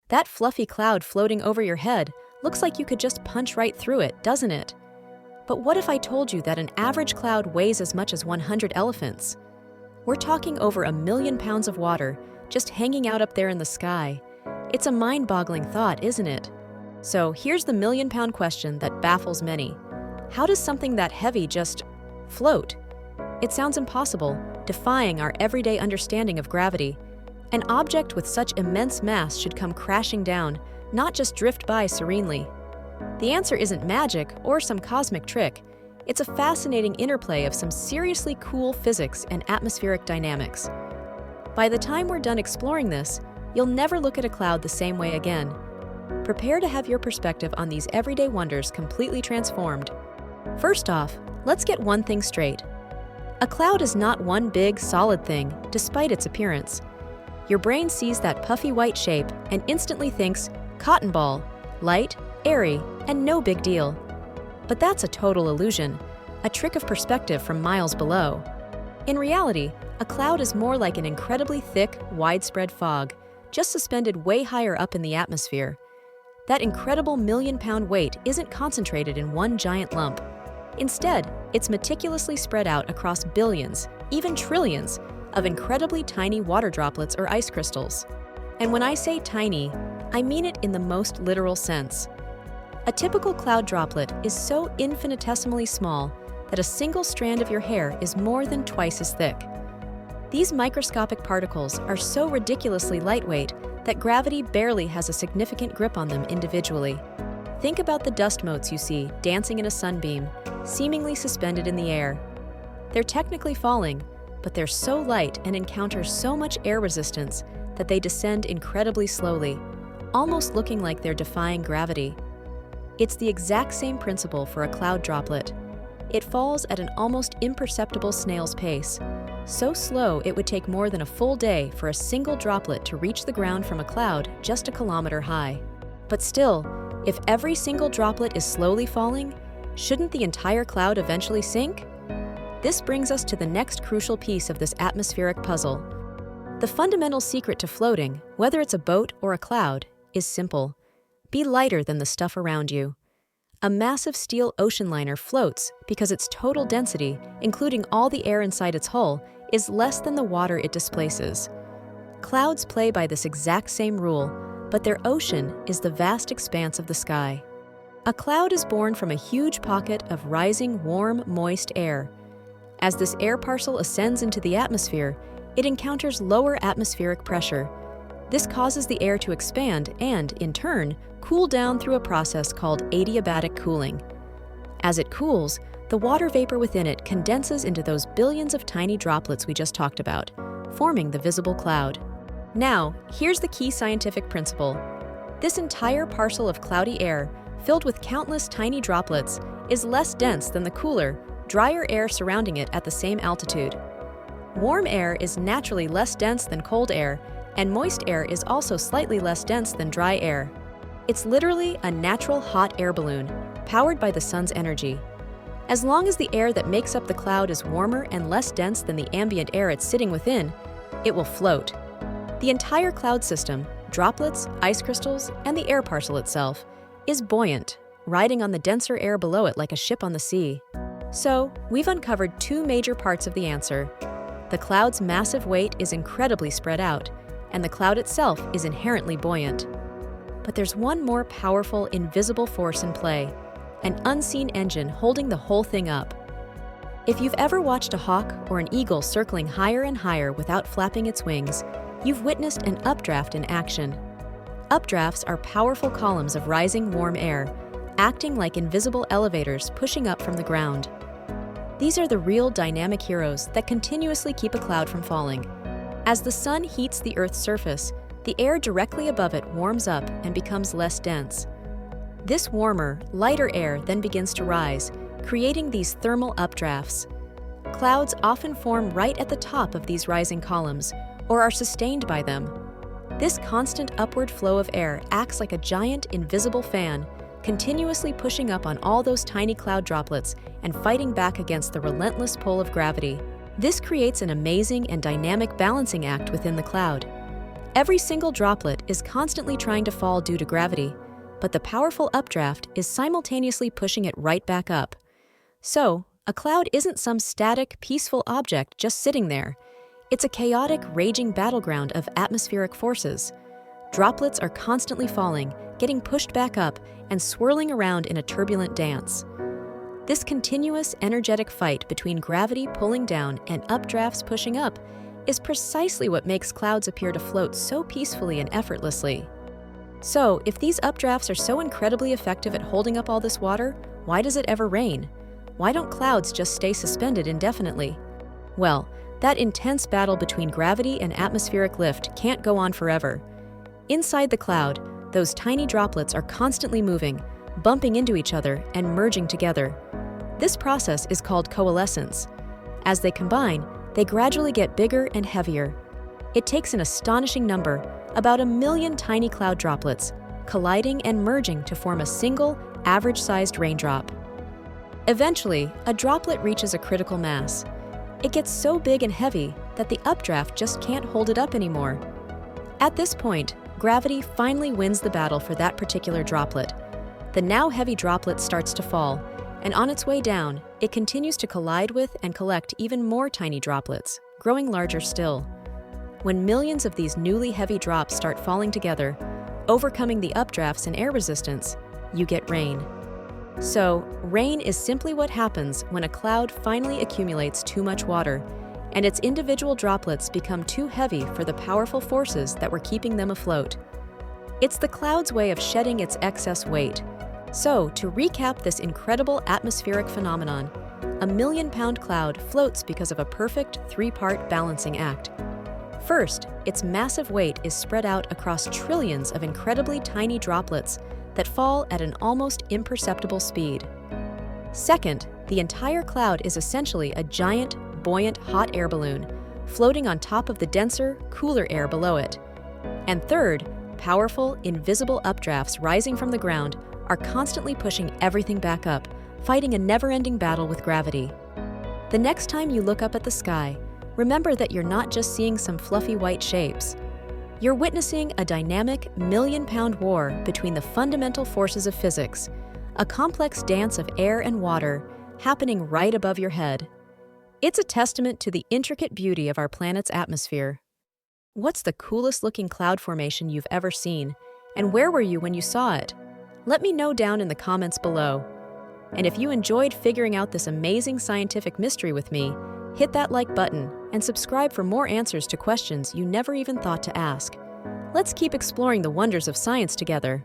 That fluffy cloud floating over your head looks like you could just punch right through it, doesn't it? But what if I told you that an average cloud weighs as much as 100 elephants? We're talking over 1,000,000 pounds of water just hanging out up there in the sky. It's a mind-boggling thought, isn't it? So here's the million-pound question that baffles many. How does something that heavy just float? It sounds impossible, defying our everyday understanding of gravity. An object with such immense mass should come crashing down, not just drift by serenely. The answer isn't magic or some cosmic trick. It's a fascinating interplay of some seriously cool physics and atmospheric dynamics. By the time we're done exploring this, you'll never look at a cloud the same way again. Prepare to have your perspective on these everyday wonders completely transformed. First off, let's get one thing straight. A cloud is not one big, solid thing, despite its appearance. Your brain sees that puffy white shape and instantly thinks, cotton ball, light, airy, and no big deal. But that's a total illusion, a trick of perspective from miles below. In reality, a cloud is more like an incredibly thick, widespread fog, just suspended way higher up in the atmosphere. That incredible million-pound weight isn't concentrated in one giant lump. Instead, it's meticulously spread out across billions, even trillions, of incredibly tiny water droplets or ice crystals. And when I say tiny, I mean it in the most literal sense. A typical cloud droplet is so infinitesimally small that a single strand of your hair is more than twice as thick. These microscopic particles are so ridiculously lightweight that gravity barely has a significant grip on them individually. Think about the dust motes you see dancing in a sunbeam, seemingly suspended in the air. They're technically falling, but they're so light and encounter so much air resistance that they descend incredibly slowly, almost looking like they're defying gravity. It's the exact same principle for a cloud droplet. It falls at an almost imperceptible snail's pace, so slow it would take more than a full day for a single droplet to reach the ground from a cloud just a kilometer high. But still, if every single droplet is slowly falling, shouldn't the entire cloud eventually sink? This brings us to the next crucial piece of this atmospheric puzzle. The fundamental secret to floating, whether it's a boat or a cloud, is simple. Be lighter than the stuff around you. A massive steel ocean liner floats because its total density, including all the air inside its hull, is less than the water it displaces. Clouds play by this exact same rule, but their ocean is the vast expanse of the sky. A cloud is born from a huge pocket of rising, warm, moist air. As this air parcel ascends into the atmosphere, it encounters lower atmospheric pressure. This causes the air to expand and, in turn, cool down through a process called adiabatic cooling. As it cools, the water vapor within it condenses into those billions of tiny droplets we just talked about, forming the visible cloud. Now, here's the key scientific principle. This entire parcel of cloudy air, filled with countless tiny droplets, is less dense than the cooler, drier air surrounding it at the same altitude. Warm air is naturally less dense than cold air, and moist air is also slightly less dense than dry air. It's literally a natural hot air balloon, powered by the sun's energy. As long as the air that makes up the cloud is warmer and less dense than the ambient air it's sitting within, it will float. The entire cloud system, droplets, ice crystals, and the air parcel itself, is buoyant, riding on the denser air below it like a ship on the sea. So, we've uncovered two major parts of the answer. The cloud's massive weight is incredibly spread out, and the cloud itself is inherently buoyant. But there's one more powerful, invisible force in play, an unseen engine holding the whole thing up. If you've ever watched a hawk or an eagle circling higher and higher without flapping its wings, you've witnessed an updraft in action. Updrafts are powerful columns of rising warm air, acting like invisible elevators pushing up from the ground. These are the real dynamic heroes that continuously keep a cloud from falling. As the sun heats the Earth's surface, the air directly above it warms up and becomes less dense. This warmer, lighter air then begins to rise, creating these thermal updrafts. Clouds often form right at the top of these rising columns, or are sustained by them. This constant upward flow of air acts like a giant invisible fan, continuously pushing up on all those tiny cloud droplets and fighting back against the relentless pull of gravity. This creates an amazing and dynamic balancing act within the cloud. Every single droplet is constantly trying to fall due to gravity, but the powerful updraft is simultaneously pushing it right back up. So, a cloud isn't some static, peaceful object just sitting there. It's a chaotic, raging battleground of atmospheric forces. Droplets are constantly falling, getting pushed back up, and swirling around in a turbulent dance. This continuous, energetic fight between gravity pulling down and updrafts pushing up is precisely what makes clouds appear to float so peacefully and effortlessly. So, if these updrafts are so incredibly effective at holding up all this water, why does it ever rain? Why don't clouds just stay suspended indefinitely? Well, that intense battle between gravity and atmospheric lift can't go on forever. Inside the cloud, those tiny droplets are constantly moving, bumping into each other and merging together. This process is called coalescence. As they combine, they gradually get bigger and heavier. It takes an astonishing number, about 1 million tiny cloud droplets, colliding and merging to form a single, average-sized raindrop. Eventually, a droplet reaches a critical mass. It gets so big and heavy that the updraft just can't hold it up anymore. At this point, gravity finally wins the battle for that particular droplet. The now heavy droplet starts to fall, and on its way down, it continues to collide with and collect even more tiny droplets, growing larger still. When millions of these newly heavy drops start falling together, overcoming the updrafts and air resistance, you get rain. So, rain is simply what happens when a cloud finally accumulates too much water, and its individual droplets become too heavy for the powerful forces that were keeping them afloat. It's the cloud's way of shedding its excess weight. So, to recap this incredible atmospheric phenomenon, a 1 million-pound cloud floats because of a perfect 3-part balancing act. First, its massive weight is spread out across trillions of incredibly tiny droplets that fall at an almost imperceptible speed. Second, the entire cloud is essentially a giant, buoyant hot air balloon, floating on top of the denser, cooler air below it. And third, powerful, invisible updrafts rising from the ground are constantly pushing everything back up, fighting a never-ending battle with gravity. The next time you look up at the sky, remember that you're not just seeing some fluffy white shapes. You're witnessing a dynamic, 1 million-pound war between the fundamental forces of physics, a complex dance of air and water happening right above your head. It's a testament to the intricate beauty of our planet's atmosphere. What's the coolest-looking cloud formation you've ever seen, and where were you when you saw it? Let me know down in the comments below. And if you enjoyed figuring out this amazing scientific mystery with me, hit that like button and subscribe for more answers to questions you never even thought to ask. Let's keep exploring the wonders of science together.